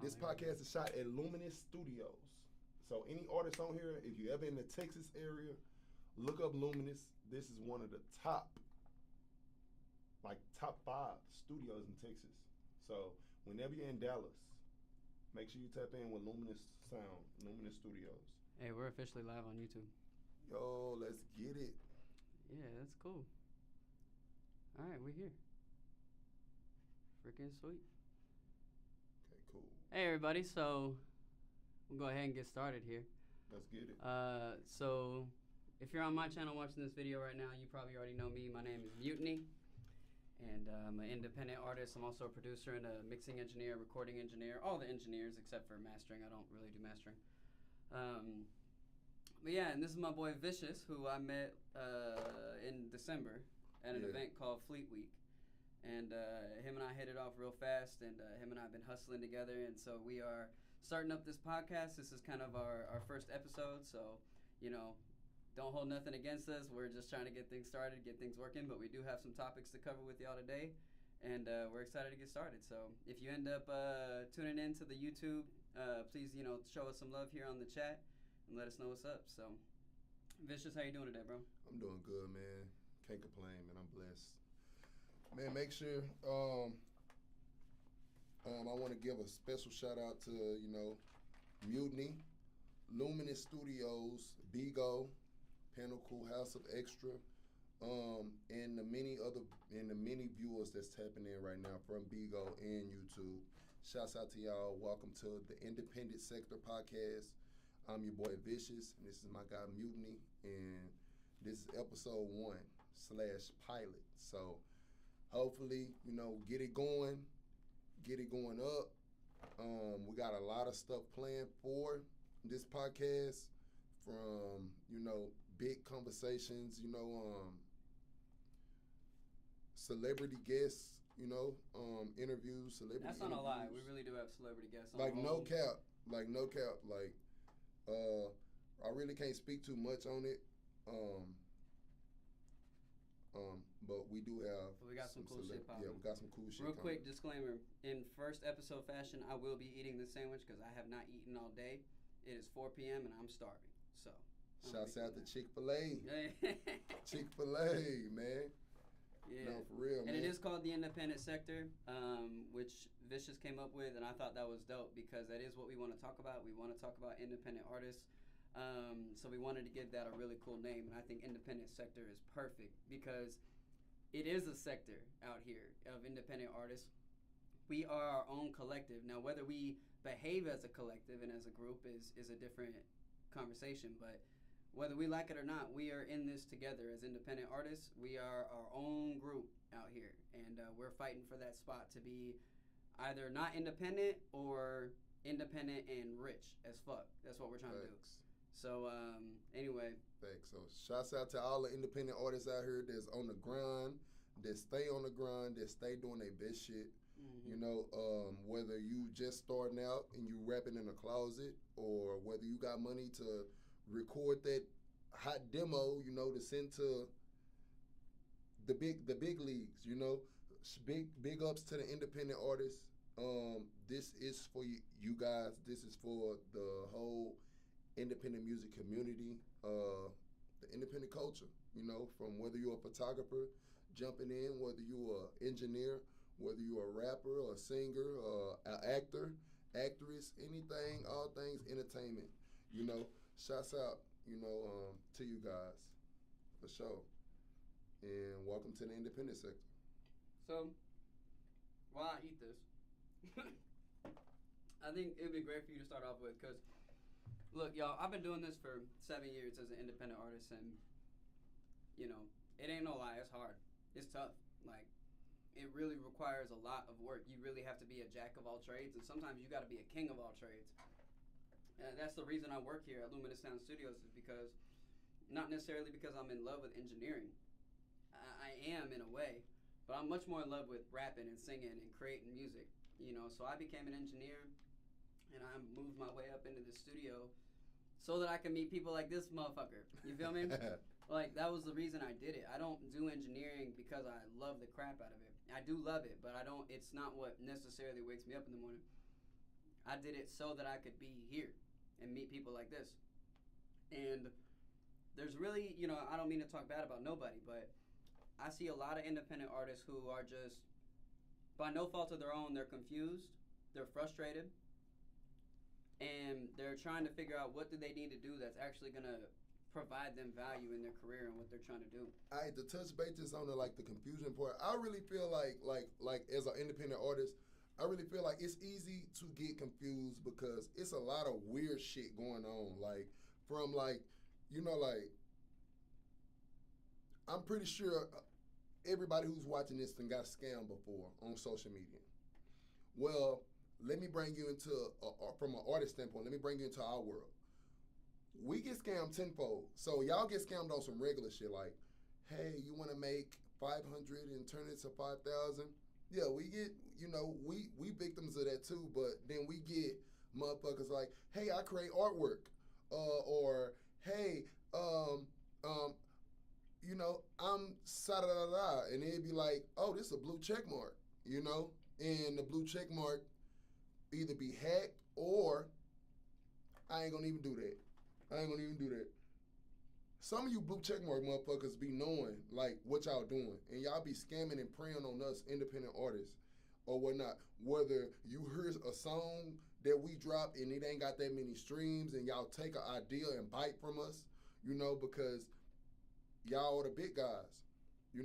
This podcast is shot at Luminous Studios. So any artists on here, if you ever in the Texas area, look up Luminous. This is one of the top 5 studios in Texas. So whenever you're in Dallas, make sure you tap in with Luminous Sound, Luminous Studios. Hey, we're officially live on YouTube. Yo, let's get it. Yeah, that's cool. All right, we're here. Freaking sweet. Okay, cool. Hey, everybody. So we'll go ahead and get started here. Let's get it. So if you're on my channel watching this video right now, you probably already know me. My name is Mutiny, and I'm an independent artist. I'm also a producer and a mixing engineer, recording engineer, all the engineers except for mastering. I don't really do mastering. But yeah, and this is my boy Vicious, who I met in December at an event called Fleet Week. And him and I hit it off real fast, and him and I have been hustling together. And so we are starting up this podcast. This is kind of our first episode, so, you know, don't hold nothing against us. We're just trying to get things started, get things working. But we do have some topics to cover with y'all today, and we're excited to get started. So if you end up tuning in to the YouTube, please, you know, show us some love here on the chat and let us know what's up. So, Vicious, how you doing today, bro? I'm doing good, man. Can't complain, man. I'm blessed. Man, make sure I want to give a special shout out to, you know, Mutiny, Luminous Studios, Bigo, Pinnacle, House of Extra, and the many viewers that's tapping in right now from Bigo and YouTube. Shouts out to y'all. Welcome to the Independent Sector Podcast. I'm your boy Vicious, and this is my guy Mutiny, and this is episode 1/pilot. So hopefully, you know, get it going up. We got a lot of stuff planned for this podcast, from, you know, big conversations, you know, celebrity guests, you know, interviews, celebrity That's not interviews. a lie. We really do have celebrity guests on. Like, no cap. I really can't speak too much on it. But we do have. But we got some cool shit popping. Yeah, we got some cool shit. Real coming. quick disclaimer: in first episode fashion, I will be eating this sandwich because I have not eaten all day. It is 4 p.m. and I'm starving. So. Shouts out to Chick-fil-A. Yeah. Chick-fil-A, man. Yeah. No, for real, and man. it is called the Independent Sector, which Vicious came up with, and I thought that was dope because that is what we want to talk about. We want to talk about independent artists. So we wanted to give that a really cool name, and I think Independent Sector is perfect because it is a sector out here of independent artists. We are our own collective. Now, whether we behave as a collective and as a group is a different conversation, but whether we like it or not, we are in this together as independent artists. We are our own group out here, and we're fighting for that spot to be either not independent or independent and rich as fuck. That's what we're trying to do. So, anyway. Thanks. So, shouts out to all the independent artists out here that's on the grind, that stay on the grind, that stay doing their best shit. Mm-hmm. You know, whether you just starting out and you rapping in a closet, or whether you got money to record that hot demo, you know, to send to the big leagues, you know. Big ups to the independent artists. This is for you guys. This is for the whole independent music community, the independent culture, you know, from whether you're a photographer jumping in, whether you're an engineer, whether you're a rapper or a singer or an actor, actress, anything, all things entertainment, you know. Shouts out, you know, to you guys, for sure. And welcome to the Independent Sector. So, while I eat this, I think it would be great for you to start off with, because, look, y'all, I've been doing this for 7 years as an independent artist, and, you know, it ain't no lie, it's hard. It's tough. Like, it really requires a lot of work. You really have to be a jack of all trades, and sometimes you got to be a king of all trades. And that's the reason I work here at Luminous Sound Studios, is because, not necessarily because I'm in love with engineering. I am in a way, but I'm much more in love with rapping and singing and creating music, you know. So I became an engineer, and I moved my way up into the studio so that I can meet people like this motherfucker. You feel me? Like, that was the reason I did it. I don't do engineering because I love the crap out of it. I do love it, but it's not what necessarily wakes me up in the morning. I did it so that I could be here and meet people like this. And there's really, I don't mean to talk bad about nobody, but I see a lot of independent artists who are just, by no fault of their own, they're confused, they're frustrated, and they're trying to figure out what do they need to do that's actually going to provide them value in their career and what they're trying to do. I to touch bases on the confusion part. I really feel like as an independent artist, I really feel like it's easy to get confused because it's a lot of weird shit going on. Like from I'm pretty sure everybody who's watching this thing got scammed before on social media. Well, let me bring you into from an artist standpoint. Let me bring you into our world. We get scammed tenfold. So y'all get scammed on some regular shit like, hey, you want to make 500 and turn it to 5,000? Yeah, we get, we victims of that too. But then we get motherfuckers like, hey, I create artwork, or hey, I'm sa da da da, and it'd be like, oh, this is a blue check mark, and the blue check mark either be hacked or I ain't gonna even do that. Some of you blue checkmark motherfuckers be knowing like what y'all doing, and y'all be scamming and preying on us independent artists or whatnot. Whether you heard a song that we drop and it ain't got that many streams, and y'all take an idea and bite from us, because y'all are the big guys. You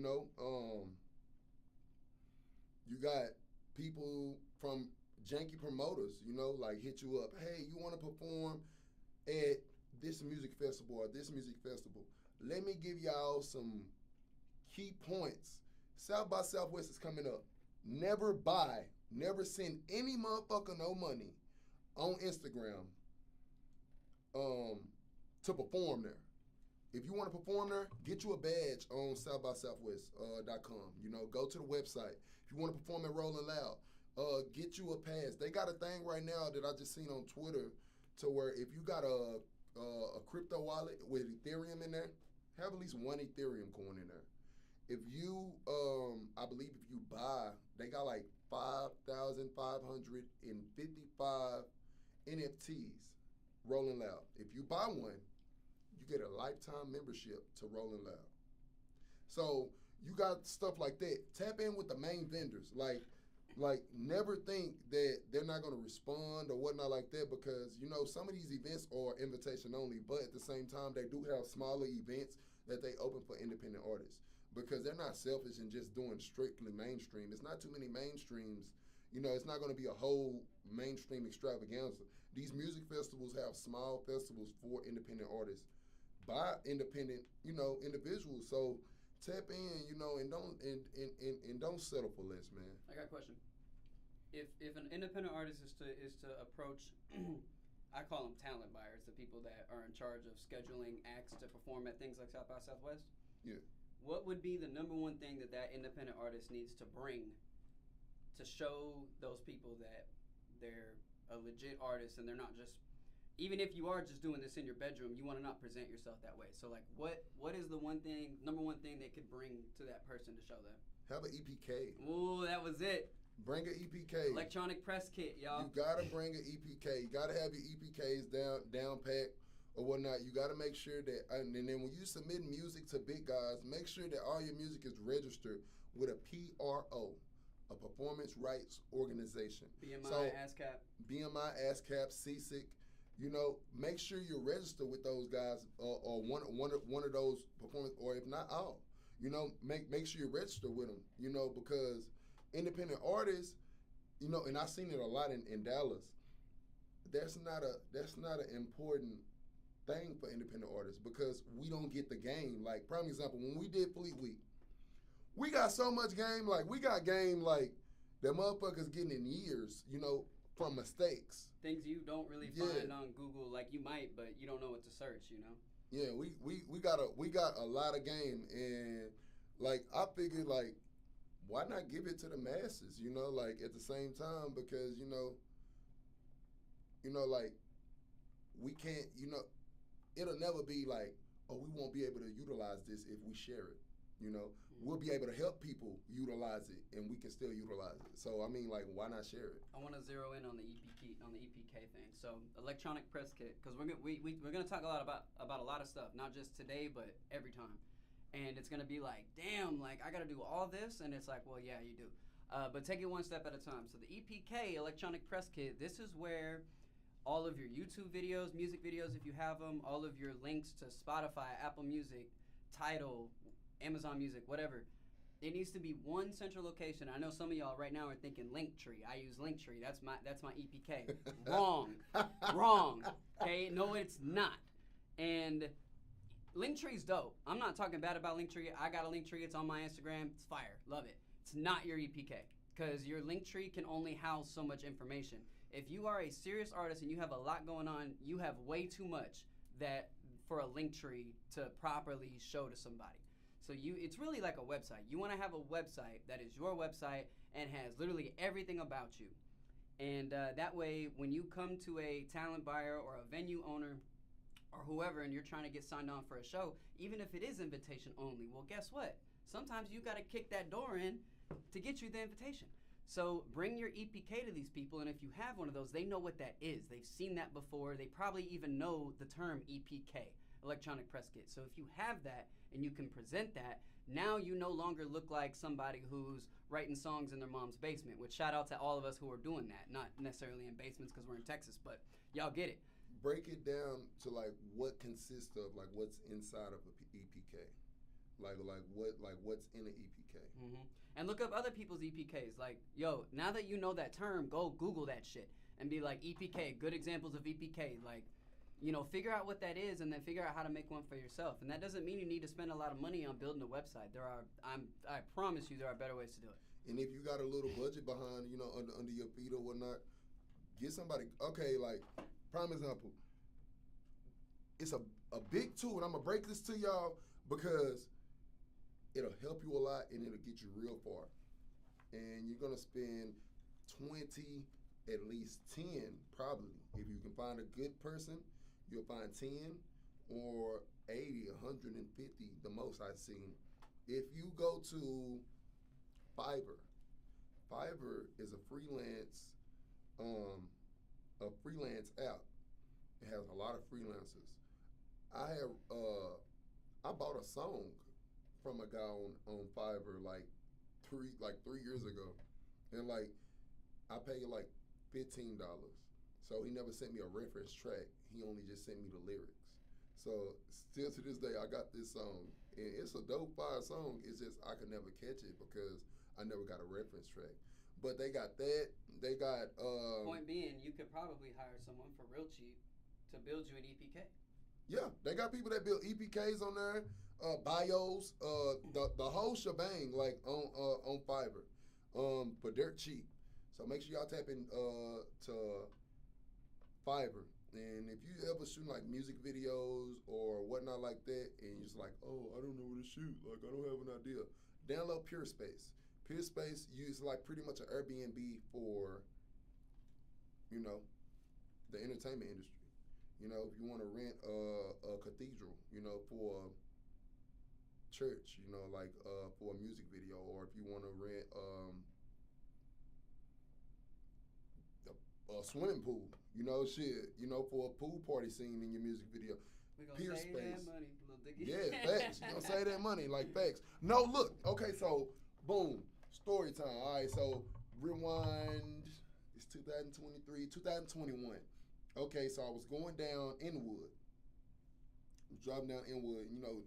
got people from janky promoters, like hit you up. Hey, you want to perform at this music festival or this music festival? Let me give y'all some key points. South by Southwest is coming up. Never send any motherfucker no money on Instagram to perform there. If you want to perform there, get you a badge on southbysouthwest.com. Go to the website. If you want to perform at Rolling Loud, get you a pass. They got a thing right now that I just seen on Twitter to where if you got a crypto wallet with Ethereum in there, have at least one Ethereum coin in there. If you, I believe if you buy, they got like 5,555 NFTs, Rolling Loud. If you buy one, you get a lifetime membership to Rolling Loud. So you got stuff like that. Tap in with the main vendors. Like never think that they're not going to respond or whatnot like that, because, some of these events are invitation only, but at the same time, they do have smaller events that they open for independent artists because they're not selfish and just doing strictly mainstream. It's not too many mainstreams. It's not going to be a whole mainstream extravaganza. These music festivals have small festivals for independent artists by independent, individuals. So tap in, and don't settle for less, man. I got a question. If an independent artist is to approach, I call them talent buyers, the people that are in charge of scheduling acts to perform at things like South by Southwest. Yeah. What would be the number one thing that independent artist needs to bring to show those people that they're a legit artist and they're not just, even if you are just doing this in your bedroom, you want to not present yourself that way. So like, what is the number one thing they could bring to that person to show them? Have an EPK. Ooh, that was it. Bring an EPK. Electronic press kit, y'all. You gotta bring an EPK. You gotta have your EPKs down pat or whatnot. You gotta make sure that, and then when you submit music to big guys, make sure that all your music is registered with a PRO, a Performance Rights Organization. BMI, ASCAP. BMI, ASCAP, CSIC. Make sure you're registered with those guys or one of those performance, or if not all. Make sure you're registered with them. Because independent artists, and I've seen it a lot in Dallas. That's not an important thing for independent artists because we don't get the game. Like prime example, when we did Fleet Week, we got so much game. Like we got game like that motherfuckers getting in years. From mistakes. Things you don't really find on Google, like you might, but you don't know what to search. Yeah, we got a lot of game, and like I figured like, why not give it to the masses? Like at the same time, because like we can't, it'll never be like, oh, we won't be able to utilize this if we share it. You know, we'll be able to help people utilize it, and we can still utilize it. So I mean, like, why not share it? I want to zero in on the EPK thing. So electronic press kit, because we're gonna talk a lot about a lot of stuff, not just today, but every time. And it's gonna be like, damn, like I gotta do all this, and it's like, well, yeah, you do. But take it one step at a time. So the EPK, electronic press kit, this is where all of your YouTube videos, music videos, if you have them, all of your links to Spotify, Apple Music, Tidal, Amazon Music, whatever. It needs to be one central location. I know some of y'all right now are thinking Linktree. I use Linktree. That's my EPK. Wrong. Okay, no, it's not. And Linktree's dope. I'm not talking bad about Linktree. I got a Linktree. It's on my Instagram. It's fire. Love it. It's not your EPK because your Linktree can only house so much information. If you are a serious artist and you have a lot going on, you have way too much that for a Linktree to properly show to somebody. So it's really like a website. You want to have a website that is your website and has literally everything about you. And that way, when you come to a talent buyer or a venue owner or whoever and you're trying to get signed on for a show, even if it is invitation only, well, guess what? Sometimes you got to kick that door in to get you the invitation. So bring your EPK to these people, and if you have one of those, they know what that is. They've seen that before. They probably even know the term EPK, electronic press kit. So if you have that and you can present that, now you no longer look like somebody who's writing songs in their mom's basement, which shout out to all of us who are doing that. Not necessarily in basements because we're in Texas, but y'all get it. Break it down to like what consists of, like what's inside of a EPK. Like what's in an EPK. Mm-hmm. And look up other people's EPKs. Like, yo, now that you know that term, go Google that shit and be like, EPK, good examples of EPK. Like, you know, figure out what that is and then figure out how to make one for yourself. And that doesn't mean you need to spend a lot of money on building a website. I promise you there are better ways to do it. And if you got a little budget behind, you know, under your feet or whatnot, get somebody, okay, like, prime example, it's a big tool, and I'm going to break this to y'all because it'll help you a lot and it'll get you real far. And you're going to spend 20, at least 10 probably. If you can find a good person, you'll find 10 or 80, 150, the most I've seen. If you go to Fiverr is a freelance app. It has a lot of freelancers. I bought a song from a guy on Fiverr like 3 years ago, and like I paid like $15. So he never sent me a reference track. He only just sent me the lyrics. So still to this day, I got this song, and it's a dope fire song. It's just I could never catch it because I never got a reference track. But they got that. They got. Point being, you could probably hire someone for real cheap to build you an EPK. Yeah, they got people that build EPKs on there, bios, the whole shebang, like on Fiverr, for dirt cheap. So make sure y'all tap in to Fiverr. And if you ever shoot like music videos or whatnot like that, and you're just like, oh, I don't know where to shoot, like I don't have an idea, download PureSpace. PureSpace is like pretty much an Airbnb for, you know, the entertainment industry. You know, if you want to rent a cathedral, you know, for a church, you know, like for a music video, or if you want to rent a swimming pool, you know, shit, you know, for a pool party scene in your music video. We gonna save that money, little diggy. Yeah, facts. You gonna save that money, like facts. No, look, okay, so boom, story time. All right, so rewind. It's 2023, 2021. Okay, so I was going down Inwood. I was driving down Inwood, you know,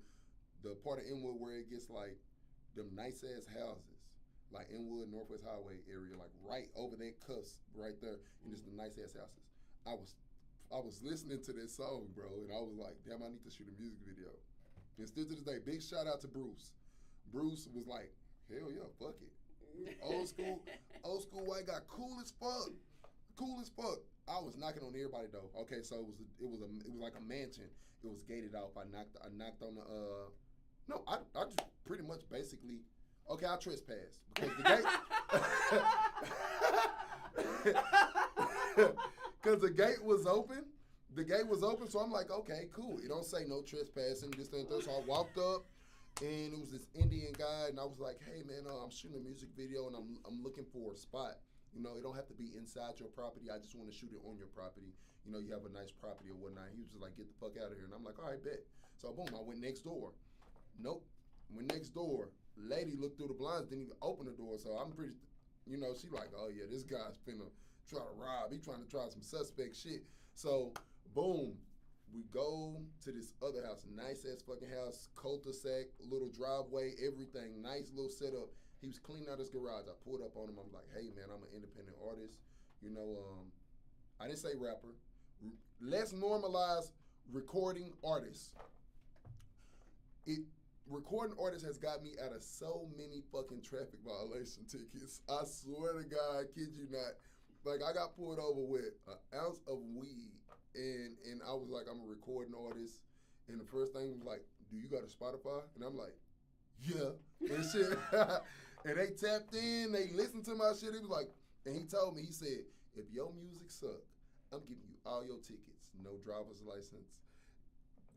the part of Inwood where it gets like them nice ass houses, like Inwood Northwest Highway area, like right over that cusp right there, and it's the nice ass houses. I was listening to this song, bro, and I was like, damn, I need to shoot a music video. And still to this day, big shout out to Bruce. Bruce was like, hell yeah, fuck it. Old school white guy, cool as fuck. I was knocking on everybody though. Okay, so it was like a mansion. It was gated off. I knocked on the I just pretty much basically, okay, I trespassed because the gate was open. The gate was open, so I'm like, okay, cool. It don't say no trespassing, this and that. So I walked up, and it was this Indian guy, and I was like, hey man, I'm shooting a music video, and I'm looking for a spot. You know, it don't have to be inside your property. I just want to shoot it on your property. You know, you have a nice property or whatnot. He was just like, get the fuck out of here. And I'm like, all right, bet. So boom, I went next door. Nope. Went next door. Lady looked through the blinds, didn't even open the door. So I'm pretty, you know, she like, oh yeah, this guy's finna try to rob. He trying to try some suspect shit. So boom, we go to this other house, nice ass fucking house, cul-de-sac, little driveway, everything, nice little setup. He was cleaning out his garage. I pulled up on him. I'm like, hey man, I'm an independent artist. You know, I didn't say rapper. Let's normalize recording artists. Recording artist has got me out of so many fucking traffic violation tickets. I swear to God, I kid you not. Like, I got pulled over with an ounce of weed, and I was like, I'm a recording artist. And the first thing was like, do you got a Spotify? And I'm like, yeah. And shit. And they tapped in, they listened to my shit. He was like, and he told me, he said, if your music suck, I'm giving you all your tickets. No driver's license,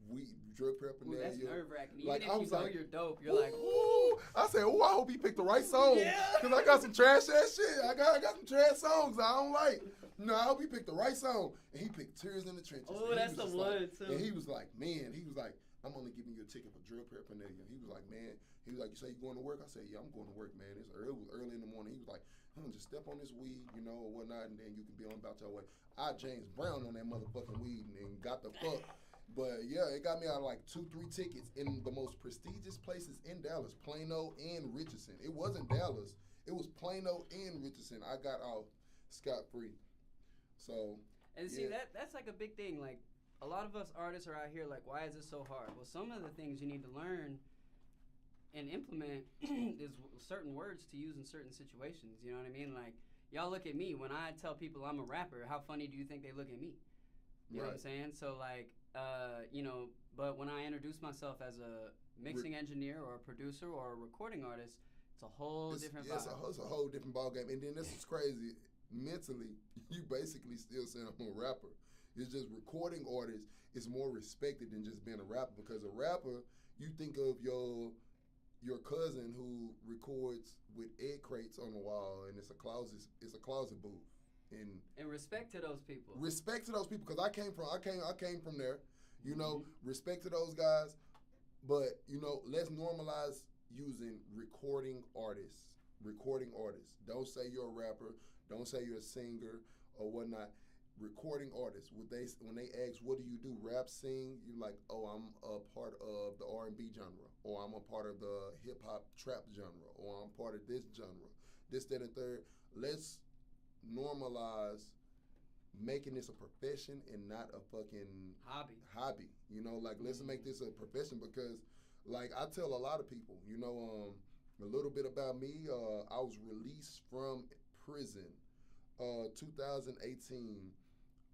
weed, drug paraphernalia. Ooh, that's nerve-wracking. Even like, if I you was know like, you're dope, you're like, ooh. I said, ooh, I hope he picked the right song. Yeah. Because I got some trash ass shit. I got some trash songs I don't like. No, I hope he picked the right song. And he picked Tears in the Trenches. oh, that's the one, too. And he was like, man, I'm only giving you a ticket for drug paraphernalia. He was like, man, you say you going to work? I said, yeah, I'm going to work, man. It was early in the morning. He was like, just step on this weed, you know, or whatnot, and then you can be on about your way. I James Brown on that motherfucking weed and got the fuck. But yeah, it got me out of like 2-3 tickets in the most prestigious places in Dallas, Plano and Richardson. It wasn't Dallas. It was Plano and Richardson. I got out scot-free. So, and see, that's like a big thing. Like, a lot of us artists are out here like, why is this so hard? Well, some of the things you need to learn and implement is certain words to use in certain situations. You know what I mean? Like, y'all look at me. When I tell people I'm a rapper, how funny do you think they look at me? You know what I'm saying? So, like, you know, but when I introduce myself as a mixing engineer or a producer or a recording artist, it's a whole different vibe. It's a whole different ballgame. And then this is crazy. Mentally, you basically still saying I'm a rapper. It's just recording artists is more respected than just being a rapper, because a rapper, you think of your cousin who records with egg crates on the wall, and it's a closet booth. And respect to those people. Respect to those people, because I came from there. You know, respect to those guys. But you know, let's normalize using recording artists. Recording artists. Don't say you're a rapper. Don't say you're a singer or whatnot. Recording artists. When they ask, what do you do? Rap, sing? You're like, oh, I'm a part of the R&B genre, or I'm a part of the hip hop trap genre, or I'm part of this genre. This, that, and third. Let's normalize making this a profession and not a fucking hobby. You know, like, let's make this a profession, because like I tell a lot of people, you know, a little bit about me. I was released from prison 2018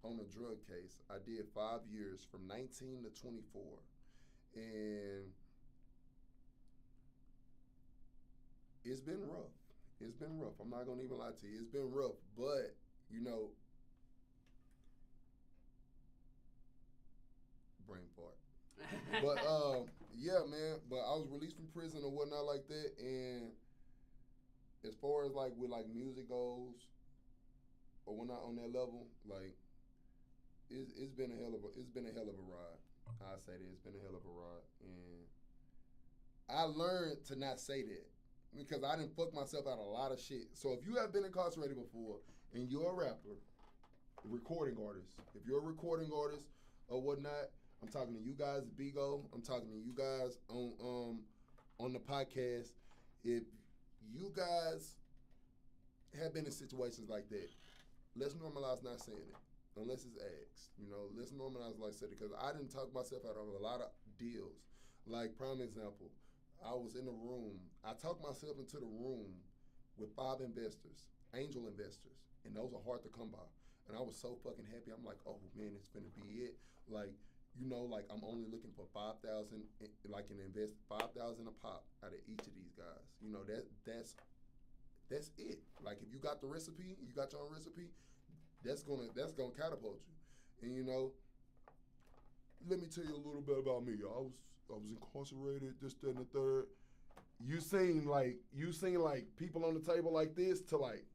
on a drug case. I did 5 years, from 19 to 24, and it's been rough. It's been rough. I'm not gonna even lie to you. It's been rough, but you know, brain fart. But yeah, man. But I was released from prison or whatnot like that, and as far as like with like music goes, or whatnot on that level, like it's been a hell of a ride. I say that it's been a hell of a ride, and I learned to not say that, because I didn't fuck myself out of a lot of shit. So if you have been incarcerated before and you're a rapper, recording artist, if you're a recording artist or whatnot, I'm talking to you guys at Bigo, I'm talking to you guys on the podcast. If you guys have been in situations like that, let's normalize not saying it unless it's asked. You know, let's normalize like I said it, because I didn't talk myself out of a lot of deals. Like, prime example, I was in a room. I talked myself into the room with 5 investors, angel investors, and those are hard to come by. And I was so fucking happy. I'm like, oh man, it's finna be it. Like, you know, like I'm only looking for 5,000, like an invest 5,000 a pop out of each of these guys. You know, that's it. Like, if you got the recipe, you got your own recipe, that's gonna catapult you. And you know, let me tell you a little bit about me. I was I was incarcerated, this, that, and the third. You seen like people on the table like this to like.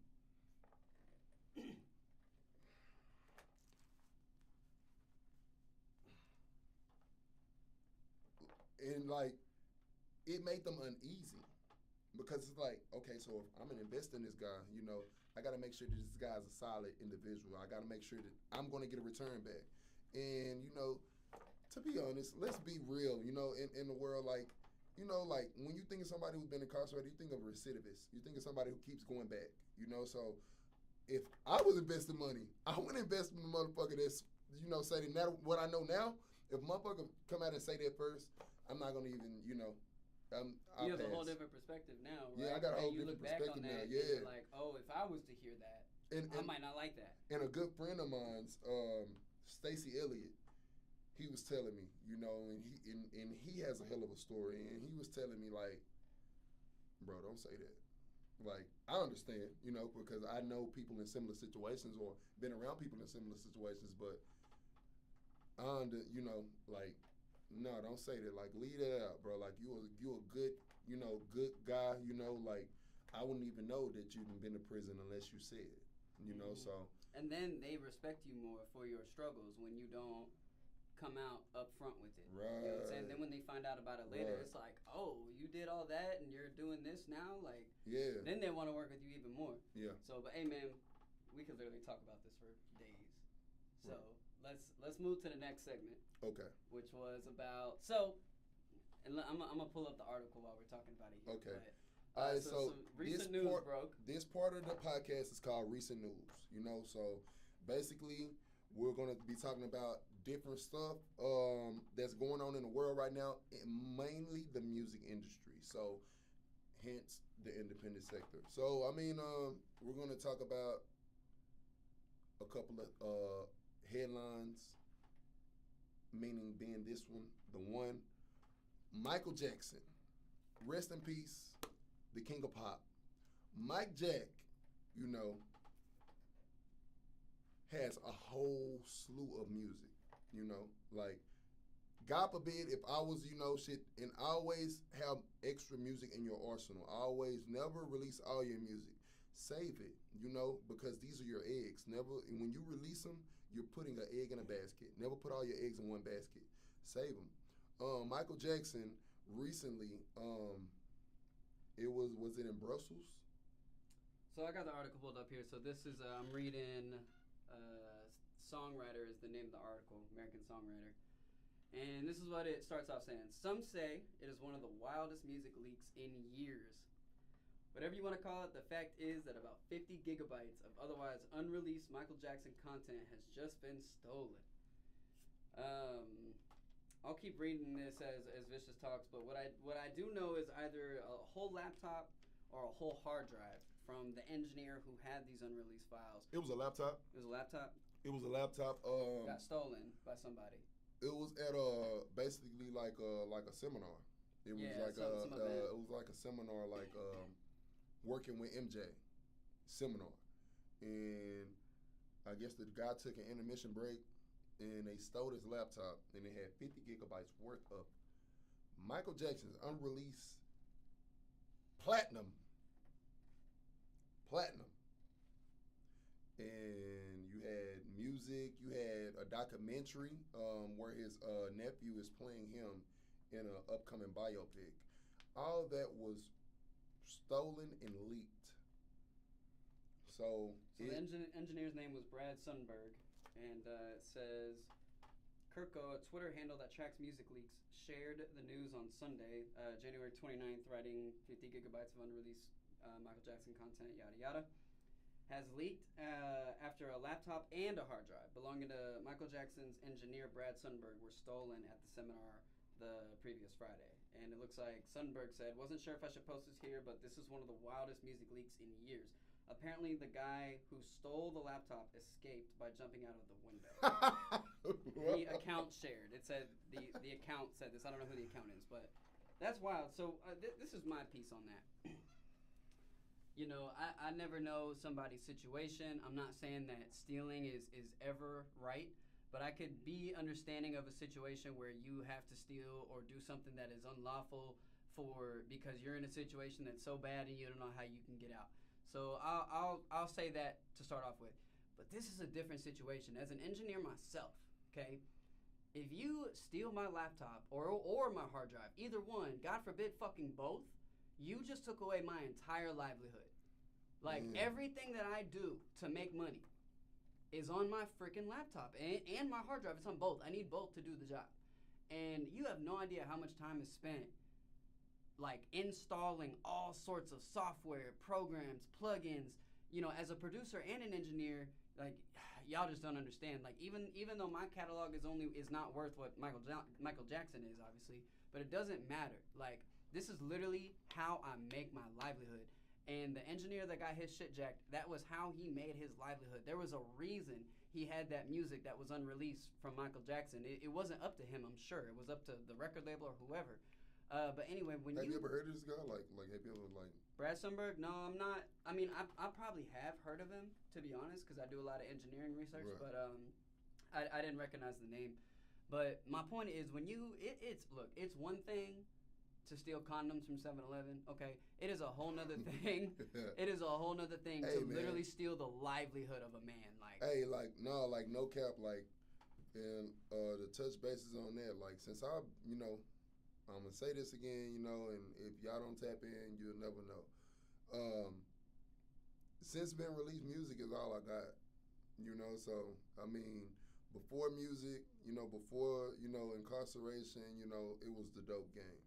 And like, it made them uneasy because it's like, okay, so if I'm gonna invest in this guy, you know, I gotta make sure that this guy's a solid individual. I gotta make sure that I'm gonna get a return back. And you know, to be honest, let's be real. You know, in the world, like, you know, like when you think of somebody who's been incarcerated, you think of a recidivist. You think of somebody who keeps going back. You know, so if I was investing money, I wouldn't invest in the motherfucker that's, you know, saying that what I know now. If motherfucker come out and say that first, I'm not gonna even, you know. You have a whole different perspective now, right? Yeah, I got a whole different perspective now. Yeah, and like, oh, if I was to hear that, I might not like that. And a good friend of mine's, Stacey Elliott, he was telling me, you know, and he has a hell of a story, and he was telling me like, bro, don't say that. Like, I understand, you know, because I know people in similar situations or been around people in similar situations, but you know, like, no, don't say that. Like, leave that out, bro. Like, you a good, you know, good guy. You know, like, I wouldn't even know that you've been to prison unless you said it. You know, so. And then they respect you more for your struggles when you don't come out up front with it. Right. You know what I'm saying? Then when they find out about it later, it's like, oh, you did all that and you're doing this now? Like, yeah. Then they want to work with you even more. Yeah. So, but hey, man, we could literally talk about this for days. So let's move to the next segment. Okay. Which was about, and I'm gonna pull up the article while we're talking about it here. Okay. But, all right, so recent news broke. This part of the podcast is called Recent News. You know, so basically we're going to be talking about different stuff that's going on in the world right now, and mainly the music industry. So, hence the independent sector. So, I mean, we're going to talk about a couple of headlines, meaning being this one, the one. Michael Jackson, rest in peace, the king of pop. Mike Jack, you know, has a whole slew of music, you know, like, God forbid if I was, you know, shit, and always have extra music in your arsenal. Always never release all your music. Save it, you know, because these are your eggs. Never, when you release them, you're putting an egg in a basket. Never put all your eggs in one basket. Save them. Michael Jackson recently, was it in Brussels? So I got the article pulled up here. So this is I'm reading. Songwriter is the name of the article, American Songwriter, and this is what it starts off saying. Some say it is one of the wildest music leaks in years. Whatever you want to call it, the fact is that about 50 gigabytes of otherwise unreleased Michael Jackson content has just been stolen. I'll keep reading this as Vicious talks, but what I do know is either a whole laptop or a whole hard drive from the engineer who had these unreleased files. It was a laptop. It was a laptop? It was a laptop. Got stolen by somebody. It was at basically like a seminar. It was it was like a seminar, like working with MJ seminar, and I guess the guy took an intermission break, and they stole his laptop, and it had 50 gigabytes worth of Michael Jackson's unreleased platinum, and you had music, you had a documentary where his nephew is playing him in an upcoming biopic. All that was stolen and leaked. So the engineer's name was Brad Sundberg, and it says, Kirko, a Twitter handle that tracks music leaks, shared the news on Sunday, January 29th, writing 50 gigabytes of unreleased Michael Jackson content, yada yada, has leaked after a laptop and a hard drive belonging to Michael Jackson's engineer Brad Sundberg were stolen at the seminar the previous Friday. And it looks like Sundberg said, wasn't sure if I should post this here, but this is one of the wildest music leaks in years. Apparently the guy who stole the laptop escaped by jumping out of the window. The account shared. It said, the account said this. I don't know who the account is, but that's wild. So this is my piece on that. You know, I never know somebody's situation. I'm not saying that stealing is ever right, but I could be understanding of a situation where you have to steal or do something that is unlawful because you're in a situation that's so bad and you don't know how you can get out. So I'll say that to start off with. But this is a different situation. As an engineer myself, okay, if you steal my laptop or my hard drive, either one, God forbid fucking both, you just took away my entire livelihood. Like, everything that I do to make money is on my freaking laptop and my hard drive. It's on both. I need both to do the job. And you have no idea how much time is spent, like, installing all sorts of software, programs, plugins. You know, as a producer and an engineer, like, y'all just don't understand. Like, even though my catalog is not worth what Michael Jackson is, obviously, but it doesn't matter. Like, this is literally how I make my livelihood. And the engineer that got his shit jacked, that was how he made his livelihood. There was a reason he had that music that was unreleased from Michael Jackson. It wasn't up to him, I'm sure. It was up to the record label or whoever. But anyway, when have you ever heard of this guy? Like, have you ever like Brad Sundberg? No, I'm not. I mean, I probably have heard of him, to be honest, because I do a lot of engineering research. Right. But I didn't recognize the name. But my point is, when it's one thing to steal condoms from 7-Eleven, okay? It is a whole nother thing. It is a whole nother thing to literally steal the livelihood of a man. Like, hey, like, no cap, like, and to touch bases on that, like, since I'm gonna say this again, and if y'all don't tap in, you'll never know. Since been released, music is all I got, so, I mean, before music, before, incarceration, it was the dope game.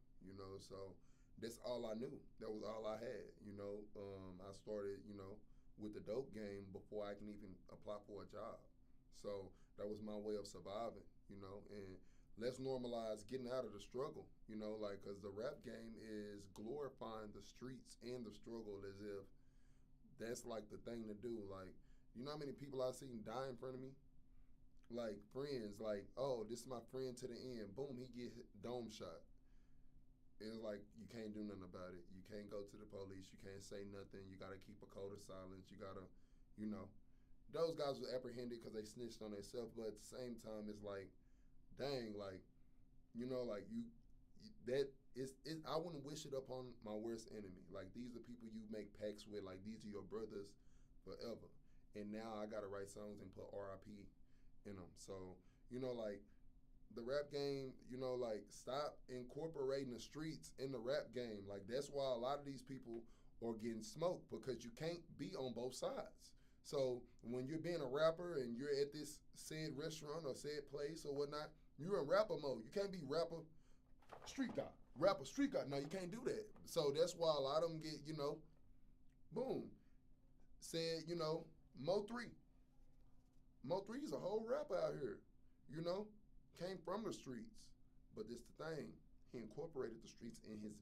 So that's all I knew. That was all I had. I started, with the dope game before I can even apply for a job. So that was my way of surviving, and let's normalize getting out of the struggle, because the rap game is glorifying the streets and the struggle as if that's like the thing to do. Like, you know how many people I've seen die in front of me? Like, friends, like, oh, this is my friend to the end. Boom, he get dome shot. It's like, you can't do nothing about it. You can't go to the police. You can't say nothing. You got to keep a code of silence. You got to, those guys were apprehended because they snitched on themselves. But at the same time, it's like, dang, like, I wouldn't wish it upon my worst enemy. Like, these are people you make pacts with. Like, these are your brothers forever. And now I got to write songs and put RIP in them. So, like, the rap game, like, stop incorporating the streets in the rap game. Like, that's why a lot of these people are getting smoked, because you can't be on both sides. So when you're being a rapper and you're at this said restaurant or said place or whatnot, you're in rapper mode. You can't be rapper, street guy. Rapper, street guy. No, you can't do that. So that's why a lot of them get, boom, said, Mo3. Mo3 is a whole rapper out here, came from the streets. But this the thing, he incorporated the streets in his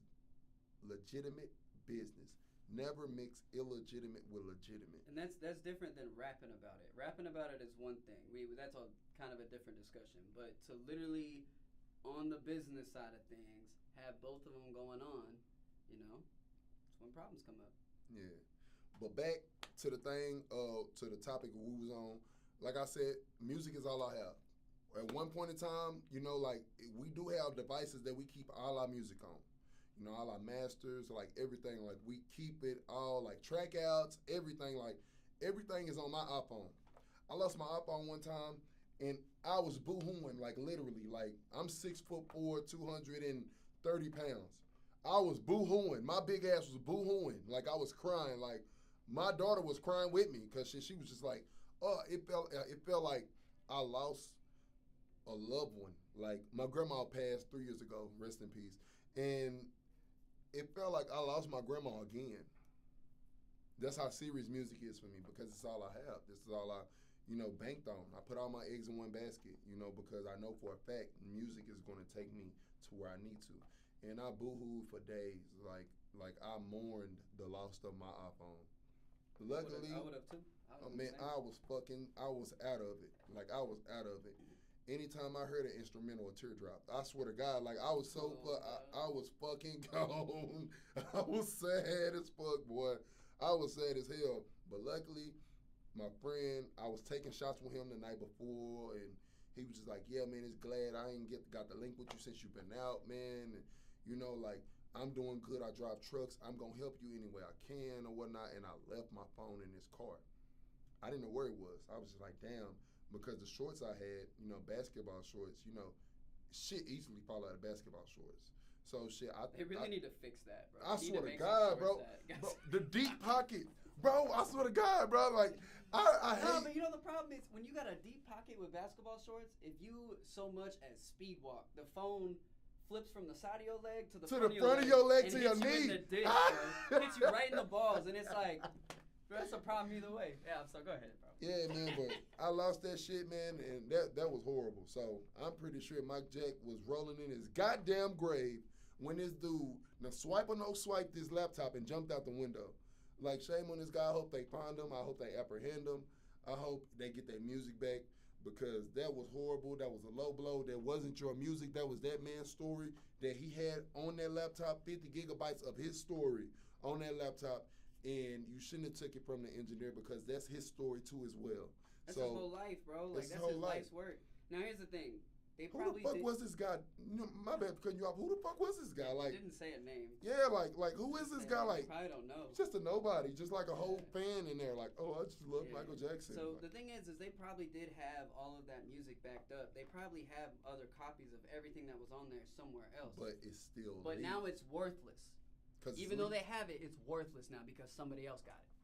legitimate business. Never mix illegitimate with legitimate. And that's different than rapping about it. Rapping about it is one thing. That's a kind of a different discussion. But to literally, on the business side of things, have both of them going on, it's when problems come up. Yeah. But back to the thing, to the topic we was on. Like I said, music is all I have. At one point in time, like, we do have devices that we keep all our music on. All our masters, like, everything, like, we keep it all, like, track outs, everything, like, everything is on my iPhone. I lost my iPhone one time, and I was boo-hooing, like, literally, like, I'm 6'4", 230 pounds. I was boo-hooing. My big ass was boo-hooing. Like, I was crying. Like, my daughter was crying with me, because she was just like, oh, it felt like I lost a loved one. Like, my grandma passed 3 years ago, rest in peace. And it felt like I lost my grandma again. That's how serious music is for me, because it's all I have. This is all I, banked on. I put all my eggs in one basket, because I know for a fact music is going to take me to where I need to. And I boo-hooed for days. Like I mourned the loss of my iPhone. Luckily, I would have too. I was out of it. Like, I was out of it. Anytime I heard an instrumental, a teardrop. I swear to God, like, I was so I was fucking gone. I was sad as fuck, boy. I was sad as hell. But luckily, my friend, I was taking shots with him the night before, and he was just like, yeah, man, it's glad I ain't got the link with you since you've been out, man. And, you know, like, I'm doing good. I drive trucks. I'm going to help you any way I can or whatnot. And I left my phone in his car. I didn't know where it was. I was just like, damn, because the shorts I had, you know, basketball shorts, you know, shit easily fall out of basketball shorts. So shit, They really need to fix that, bro. I swear to God, bro, the deep pocket, bro. I swear to God, bro. Like I hate. No, but you know the problem is when you got a deep pocket with basketball shorts. If you so much as speed walk, the phone flips from the side of your leg to the front of your leg to your knee. In the dick, bro. Hits you right in the balls, and it's like, bro, that's a problem either way. Yeah, so go ahead, bro. Yeah, man, but I lost that shit, man, and that was horrible. So I'm pretty sure Mike Jack was rolling in his goddamn grave when this dude, now swipe or no swipe this laptop and jumped out the window. Like, shame on this guy. I hope they find him. I hope they apprehend him. I hope they get their music back because that was horrible. That was a low blow. That wasn't your music. That was that man's story that he had on that laptop, 50 gigabytes of his story on that laptop. And you shouldn't have took it from the engineer because that's his story too as well. That's his whole life, bro. Like, that's his life's work. Now, here's the thing. They probably who the fuck was this guy? My bad for cutting you off. Who the fuck was this guy? Like, didn't say a name. Yeah, like who is this guy? Like, I don't know. Just a nobody, just like a whole fan in there. Like, oh, I just love Michael Jackson. So like, the thing is they probably did have all of that music backed up. They probably have other copies of everything that was on there somewhere else. But it's still. But now it's worthless. Even though they have it, it's worthless now because somebody else got it.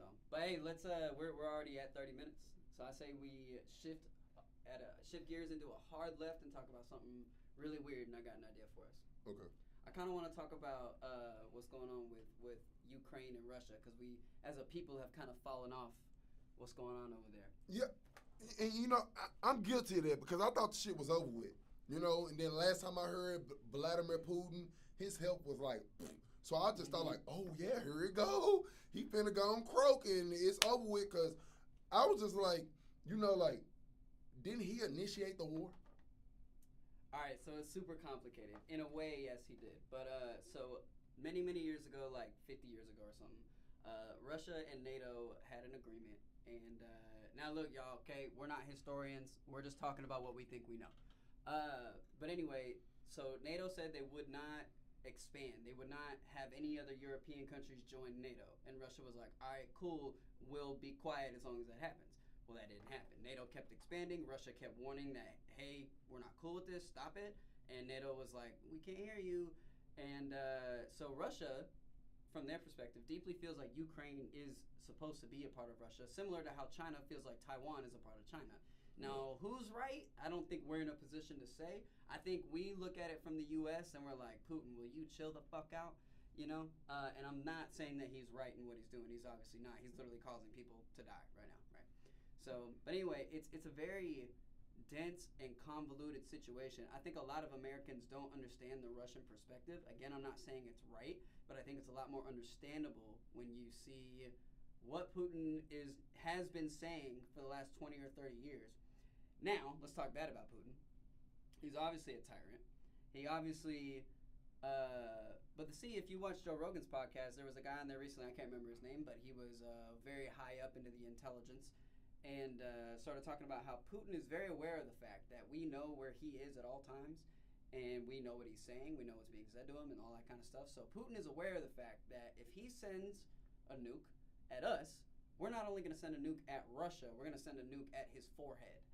So, but hey, let's we're already at 30 minutes. So I say we shift gears into a hard left and talk about something really weird, and I got an idea for us. Okay. I kind of want to talk about what's going on with Ukraine and Russia because we, as a people, have kind of fallen off what's going on over there. Yeah, and you know, I'm guilty of that because I thought the shit was over with. You know, and then last time I heard Vladimir Putin, his health was like, so I just thought like, oh yeah, here it go. He finna go and croak and it's over with because I was just like, you know, like, didn't he initiate the war? All right, so it's super complicated. In a way, yes, he did. But so many years ago, like 50 years ago or something, Russia and NATO had an agreement. And now look, y'all, okay, we're not historians. We're just talking about what we think we know. But anyway, so NATO said they would not expand. They would not have any other European countries join NATO. And Russia was like, all right, cool, we'll be quiet as long as that happens. Well, that didn't happen. NATO kept expanding. Russia kept warning that, hey, we're not cool with this, stop it. And NATO was like, we can't hear you. And so Russia, from their perspective, deeply feels like Ukraine is supposed to be a part of Russia, similar to how China feels like Taiwan is a part of China. Now, who's right? I don't think we're in a position to say. I think we look at it from the U.S. and we're like, Putin, will you chill the fuck out? You know? And I'm not saying that he's right in what he's doing. He's obviously not. He's literally causing people to die right now, right? So, but anyway, it's a very dense and convoluted situation. I think a lot of Americans don't understand the Russian perspective. Again, I'm not saying it's right, but I think it's a lot more understandable when you see what Putin has been saying for the last 20 or 30 years. Now, let's talk bad about Putin. He's obviously a tyrant. He obviously, but if you watch Joe Rogan's podcast, there was a guy on there recently, I can't remember his name, but he was very high up into the intelligence and started talking about how Putin is very aware of the fact that we know where he is at all times and we know what he's saying, we know what's being said to him and all that kind of stuff. So Putin is aware of the fact that if he sends a nuke at us, we're not only going to send a nuke at Russia, we're going to send a nuke at his forehead.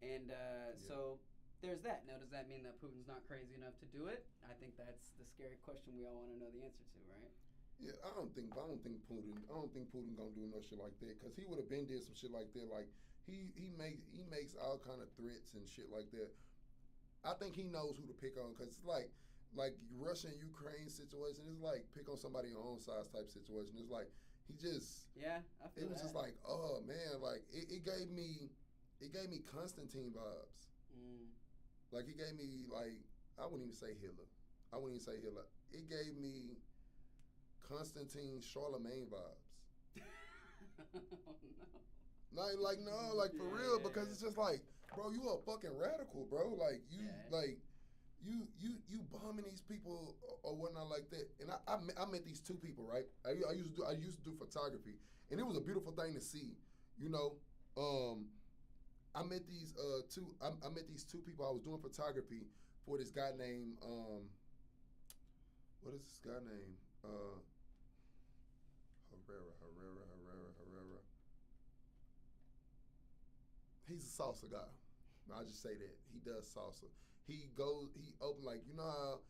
And so there's that. Now, does that mean that Putin's not crazy enough to do it? I think that's the scary question we all want to know the answer to, right? Yeah, I don't think Putin gonna do no shit like that because he would have been did some shit like that. Like he makes all kind of threats and shit like that. I think he knows who to pick on because it's like Russia and Ukraine situation. It's like pick on somebody on your own size type situation. It's like he just I feel it was just like, oh man, like it gave me Constantine vibes. Like it gave me like I wouldn't even say Hitler. It gave me Constantine Charlemagne vibes. Oh, no. Like for real, because it's just like, bro, you a fucking radical, bro. Like you bombing these people or whatnot like that. And I met these two people, right? I used to do photography, and it was a beautiful thing to see, you know. I met these I met these two people. I was doing photography for this guy named what is this guy named Herrera. He's a salsa guy. I'll just say that he does salsa. He open like you know how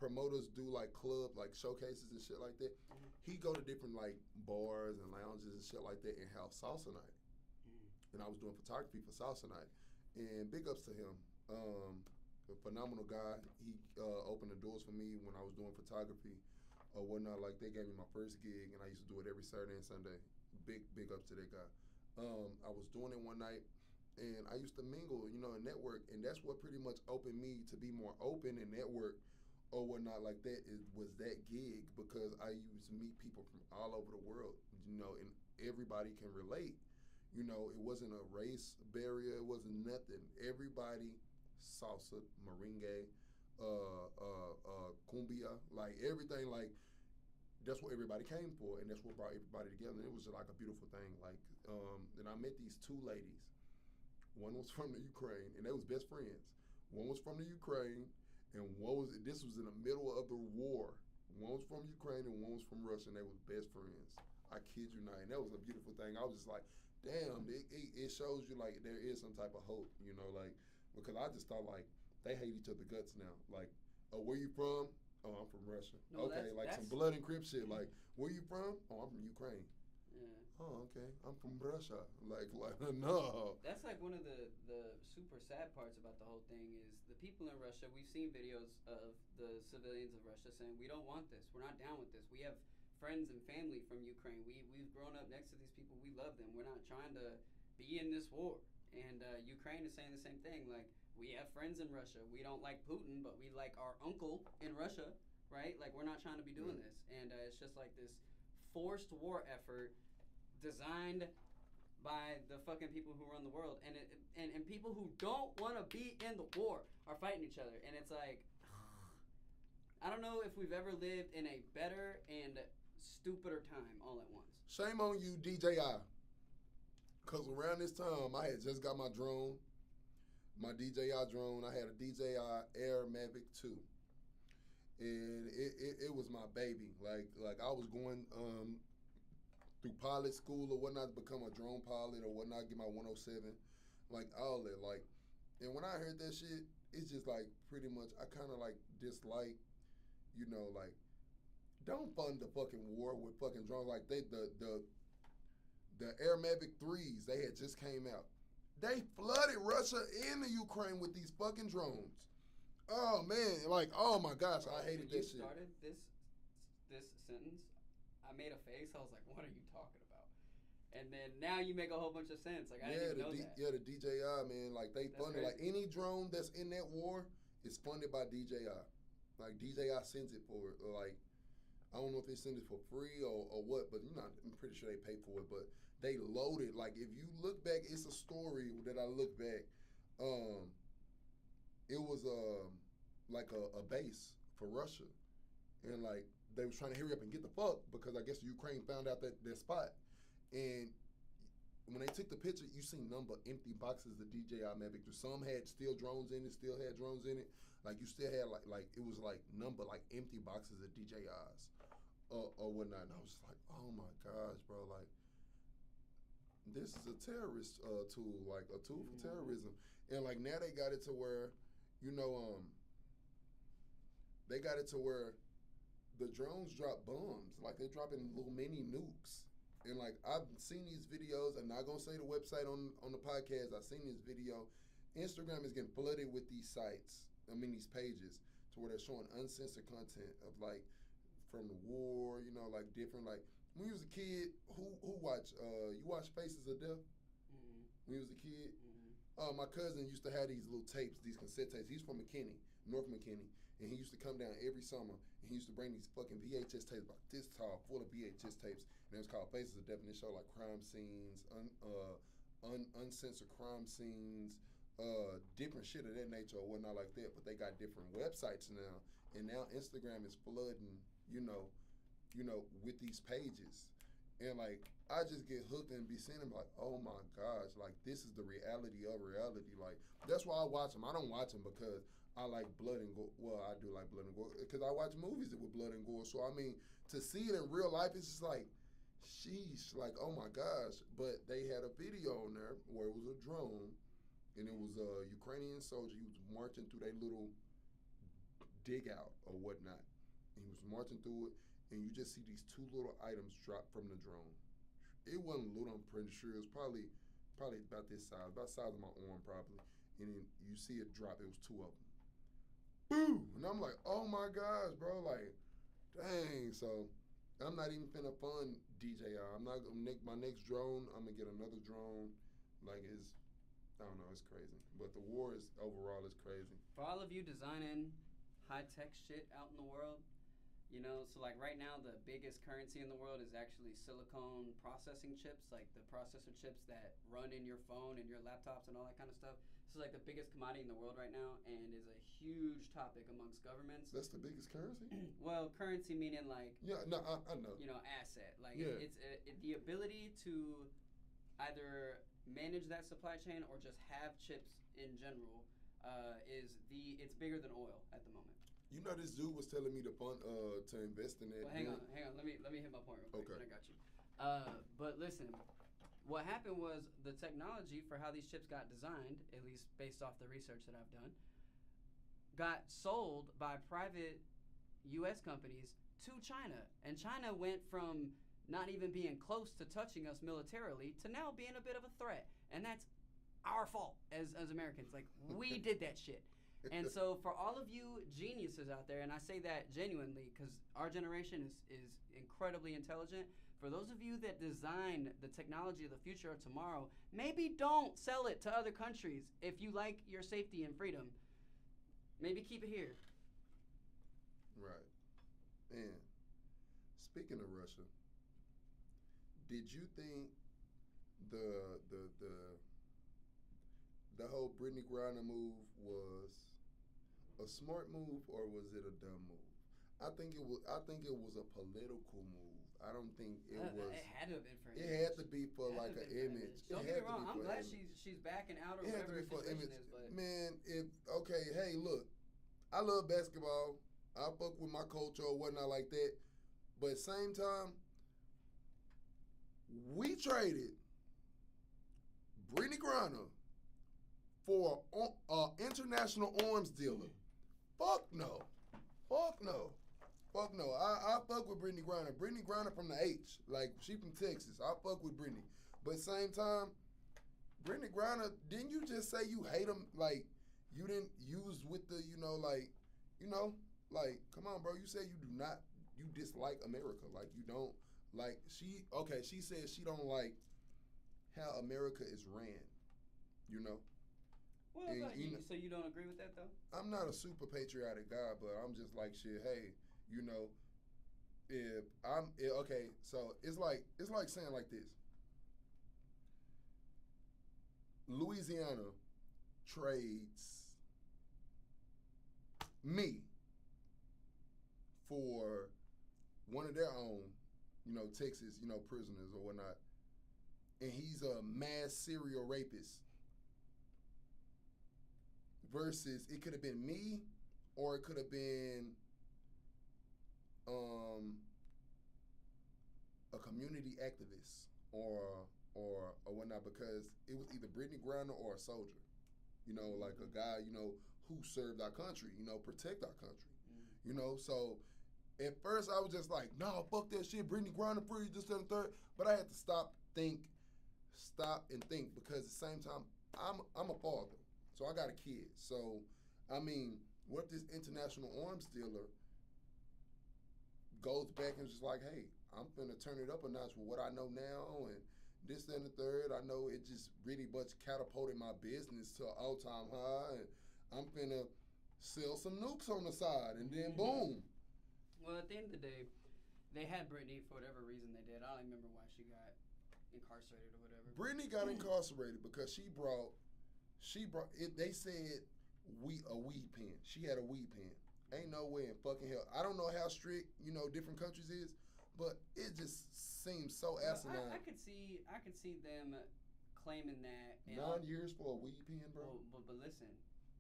promoters do like club like showcases and shit like that. Mm-hmm. He go to different like bars and lounges and shit like that and have salsa night. And I was doing photography for salsa night. And big ups to him. A phenomenal guy. He opened the doors for me when I was doing photography or whatnot. Like they gave me my first gig, and I used to do it every Saturday and Sunday. Big ups to that guy. I was doing it one night, and I used to mingle, you know, and network, and that's what pretty much opened me to be more open and network or whatnot like that. Was that gig because I used to meet people from all over the world, you know, and everybody can relate. You know, it wasn't a race barrier. It wasn't nothing. Everybody, salsa, merengue, cumbia, like everything. Like that's what everybody came for, and that's what brought everybody together. And it was just like a beautiful thing. Like, and I met these two ladies. One was from the Ukraine, and they was best friends. One was from the Ukraine, and this was in the middle of the war. One was from Ukraine, and one was from Russia, and they was best friends. I kid you not, and that was a beautiful thing. I was just like, damn, it shows you like there is some type of hope, you know, like because I just thought like they hate each other guts now. Like, oh, where you from? Oh, I'm from Russia. No, okay, like some blood and crip shit. Like, where you from? Oh, I'm from Ukraine. Yeah. Oh, okay. I'm from Russia. Like no. That's like one of the super sad parts about the whole thing is the people in Russia. We've seen videos of the civilians of Russia saying, we don't want this. We're not down with this. We have friends and family from Ukraine. We've grown up next to these people. We love them. We're not trying to be in this war. And Ukraine is saying the same thing. Like, we have friends in Russia. We don't like Putin, but we like our uncle in Russia, right? Like, we're not trying to be doing this. And it's just like this forced war effort designed by the fucking people who run the world. And people who don't want to be in the war are fighting each other. And it's like, I don't know if we've ever lived in a better and stupider time all at once. Shame on you, DJI. Because around this time, I had just got my drone, my DJI drone. I had a DJI Air Mavic 2. And it was my baby. Like I was going through pilot school or whatnot to become a drone pilot or whatnot, get my 107, like all that. Like, and when I heard that shit, it's just like pretty much I kind of like dislike, you know, like don't fund the fucking war with fucking drones. Like the Air Mavic 3s, they had just came out. They flooded Russia and the Ukraine with these fucking drones. Oh man, like oh my gosh, I hated that shit. When you started this sentence, I made a face. I was like, "What are you talking about?" And then now you make a whole bunch of sense. Like I didn't even know that. Yeah, the DJI man, like they funded like any drone that's in that war is funded by DJI. Like DJI sends it for like I don't know if they send it for free or what, but I'm pretty sure they pay for it. But they load it. Like if you look back, it's a story that I look back. It was like a base for Russia, and like they was trying to hurry up and get the fuck because I guess Ukraine found out that spot, and when they took the picture, you see number empty boxes of DJI Mavic. Some had still drones in it, still had drones in it. Like you still had like it was like number like empty boxes of DJIs or whatnot. And I was just like, oh my gosh, bro, like this is a terrorist tool, like a tool for terrorism. And like now they got it to where, you know, they got it to where the drones drop bombs, like they're dropping little mini nukes. And like I've seen these videos. I'm not gonna say the website on the podcast. I've seen this video. Instagram is getting flooded with these sites. I mean these pages to where they're showing uncensored content of like from the war. You know, like different like when you was a kid. Who watched? You watched Faces of Death? Mm-hmm. When you was a kid. Mm-hmm. My cousin used to have these little tapes, these cassette tapes. He's from McKinney, North McKinney. And he used to come down every summer, and he used to bring these fucking VHS tapes about this tall, full of VHS tapes. And it was called Faces of Death, and it showed like crime scenes, uncensored crime scenes, different shit of that nature or whatnot like that. But they got different websites now, and now Instagram is flooding, you know, with these pages. and like I just get hooked and be seeing them like, oh my gosh, like this is the reality of reality. Like that's why I watch them. I don't watch them because I like blood and gore. Well, I do like blood and gore because I watch movies with blood and gore. So I mean, to see it in real life, it's just like, sheesh, like oh my gosh. But they had a video on there where it was a drone, and it was a Ukrainian soldier. He was marching through their little dig out or whatnot. And he was marching through it, and you just see these two little items drop from the drone. It wasn't little, I'm pretty sure. It was probably about this size, about the size of my arm probably. And then you see it drop. It was two of them. Boom! And I'm like, oh my gosh, bro. Like, dang. So I'm not even finna fund DJI. I'm not gonna my next drone. I'm gonna get another drone. Like I don't know. It's crazy. But the war is overall is crazy. For all of you designing high tech shit out in the world, you know, so like right now the biggest currency in the world is actually silicone processing chips, like the processor chips that run in your phone and your laptops and all that kind of stuff. This is like the biggest commodity in the world right now and is a huge topic amongst governments. That's the biggest currency? Well, currency meaning like, yeah, no, I know. You know, asset. Like yeah. It's the ability to either manage that supply chain or just have chips in general it's bigger than oil at the moment. You know, this dude was telling me to fund to invest in it. Well, hang on. Let me hit my point real quick. Okay. I got you. But listen, what happened was the technology for how these chips got designed, at least based off the research that I've done, got sold by private U.S. companies to China, and China went from not even being close to touching us militarily to now being a bit of a threat, and that's our fault as Americans. Like we did that shit. And so for all of you geniuses out there, and I say that genuinely because our generation is incredibly intelligent, for those of you that design the technology of the future of tomorrow, maybe don't sell it to other countries if you like your safety and freedom. Maybe keep it here. Right. And speaking of Russia, did you think the whole Brittany Griner move was a smart move or was it a dumb move? I think it was a political move. I don't think it was. It had to have been for. It had to be for like an image. Don't get me wrong. I'm glad she's backing out or whatever the situation is. But man, hey, look, I love basketball. I fuck with my culture or whatnot like that. But at the same time, we traded Brittany Griner for an international arms dealer. Fuck no. I fuck with Brittany Griner. Brittany Griner from the H. Like, she from Texas. I fuck with Brittany. But same time, Brittany Griner, didn't you just say you hate him? Like, you didn't use with the, come on, bro. You said you dislike America. Like, you don't, like, she said she don't like how America is ran, Well, so you don't agree with that, though? I'm not a super patriotic guy, but I'm just like, shit, hey, so it's like saying like this. Louisiana trades me for one of their own, Texas, prisoners or whatnot, and he's a mass serial rapist. Versus, it could have been me, or it could have been a community activist or whatnot, because it was either Brittany Griner or a soldier, like a guy, who served our country, protect our country, So at first I was just like, nah, fuck that shit, Brittany Griner free, this and third. But I had to stop and think, because at the same time, I'm a father. So I got a kid. So, I mean, what if this international arms dealer goes back and just like, hey, I'm finna turn it up a notch with what I know now and this and the third. I know it just really much catapulted my business to an all-time high, and I'm finna sell some nukes on the side, and then boom. Well, at the end of the day, they had Brittany for whatever reason they did. I don't even remember why she got incarcerated or whatever. Brittany got incarcerated because she brought it. They said a weed pen. She had a weed pen. Ain't no way in fucking hell. I don't know how strict different countries is, But it just seems so asinine. I could see them claiming that. 9 years for a weed pen, bro. Well, but listen,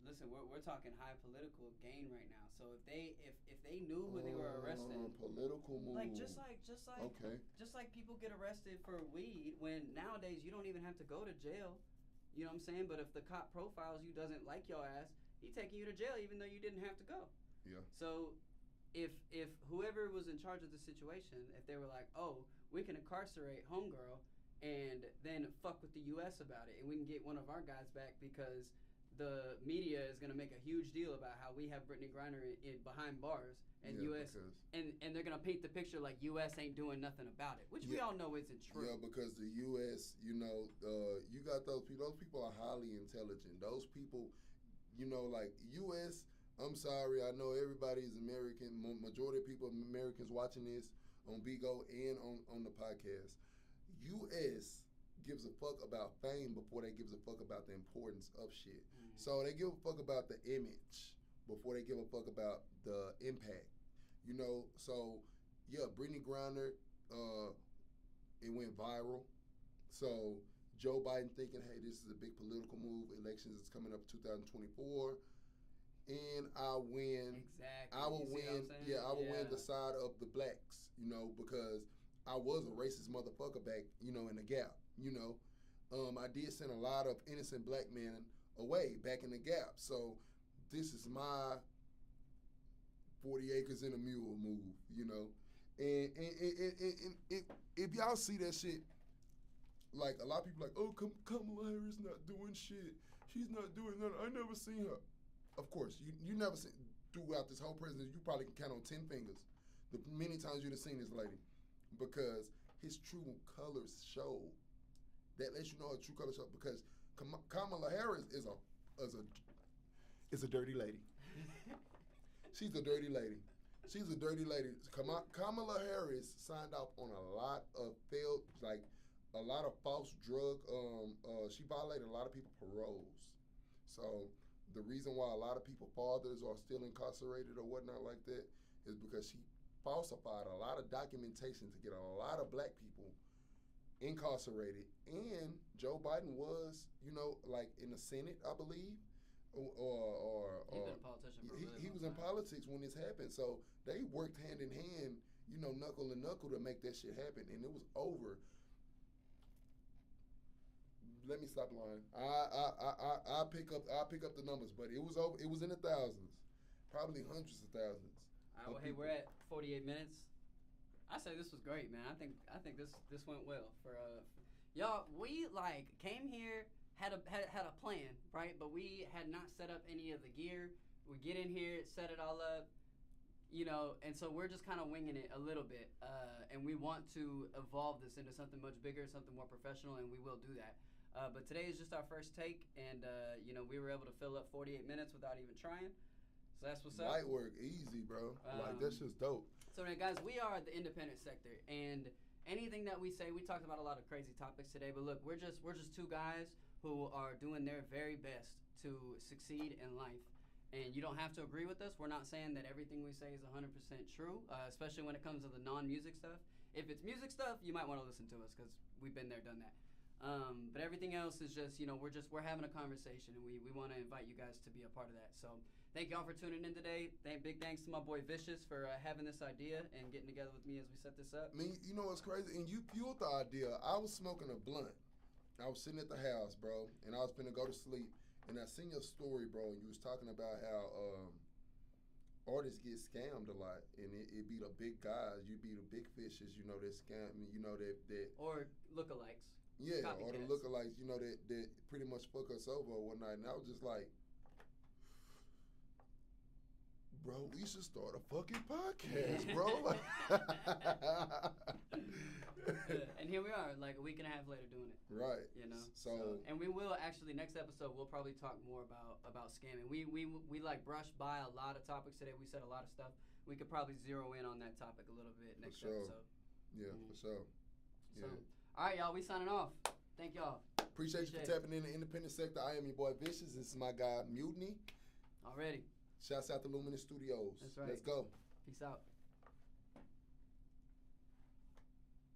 we're talking high political gain right now. So if they knew who they were arresting, political move. like just okay. just like people get arrested for weed when nowadays you don't even have to go to jail. You know what I'm saying? But if the cop profiles you, doesn't like your ass, he taking you to jail even though you didn't have to go. Yeah. So if whoever was in charge of the situation, if they were like, oh, we can incarcerate homegirl and then fuck with the U.S. about it, and we can get one of our guys back because the media is gonna make a huge deal about how we have Brittany Griner in behind bars, and U.S. and they're gonna paint the picture like U.S. ain't doing nothing about it, which we all know isn't true. Yeah, because the U.S., you got those people. Those people are highly intelligent. Those people, like U.S. I'm sorry, I know everybody is American. Majority of people are Americans watching this on Bigo and on the podcast. U.S. gives a fuck about fame before they gives a fuck about the importance of shit. Mm-hmm. So they give a fuck about the image before they give a fuck about the impact. So yeah, Brittany Griner, it went viral. So Joe Biden thinking, hey, this is a big political move. Elections is coming up 2024. And I win. Exactly. I will win. Yeah, I will win the side of the blacks, because I was a racist motherfucker back, in the Gap, I did send a lot of innocent black men away back in the Gap. So this is my 40 acres and a mule move, And if y'all see that shit, like a lot of people like, oh, Kamala Harris not doing shit. She's not doing nothing. I never seen her. Of course, you never seen, throughout this whole presidency, you probably can count on 10 fingers the many times you've seen this lady, because his true colors show. That lets you know her true colors show, because Kamala Harris is a dirty lady. She's a dirty lady. She's a dirty lady. Kamala Harris signed off on a lot of a lot of false drug. She violated a lot of people's paroles. So the reason why a lot of people fathers are still incarcerated or whatnot like that is because she falsified a lot of documentation to get a lot of black people incarcerated. And Joe Biden was, like in the Senate, I believe, or he's been a politician for a really he was in politics when this happened. So they worked hand in hand, knuckle to knuckle to make that shit happen, and it was over. Let me stop lying. I pick up the numbers, but it was over. It was in the thousands, probably hundreds of thousands. All right, well, hey, we're at 48 minutes. I say this was great, man. I think this went well for y'all. We came here, had a plan, right? But we had not set up any of the gear. We get in here, set it all up, and so we're just kind of winging it a little bit. And we want to evolve this into something much bigger, something more professional, and we will do that. But today is just our first take, and we were able to fill up 48 minutes without even trying. So that's what's up. Light work, easy, bro. That's just dope. So guys, we are the independent sector, and anything that we say, we talked about a lot of crazy topics today. But look, we're just two guys who are doing their very best to succeed in life. And you don't have to agree with us. We're not saying that everything we say is 100% true, especially when it comes to the non-music stuff. If it's music stuff, you might want to listen to us because we've been there, done that. But everything else is just, we're having a conversation, and we want to invite you guys to be a part of that. So thank y'all for tuning in today. Big thanks to my boy Vicious for having this idea and getting together with me as we set this up. I mean, you know what's crazy? And you fueled the idea. I was smoking a blunt. I was sitting at the house, bro, and I was finna go to sleep. And I seen your story, bro, and you was talking about how artists get scammed a lot, and it be the big guys, you be the big fishes, that scam, that or lookalikes. Yeah, copycats. Or the lookalikes, that pretty much fuck us over or whatnot. And I was just like, bro, we should start a fucking podcast, bro. And here we are, like a week and a half later doing it. Right. So and we will actually, next episode, we'll probably talk more about scamming. We brushed by a lot of topics today. We said a lot of stuff. We could probably zero in on that topic a little bit next episode. Yeah, for sure. So, all right, y'all, we signing off. Thank y'all. Appreciate you for tapping in the independent sector. I am your boy Vicious. This is my guy Mutiny. Already. Shouts out to Luminous Studios. That's right. Let's go. Peace out.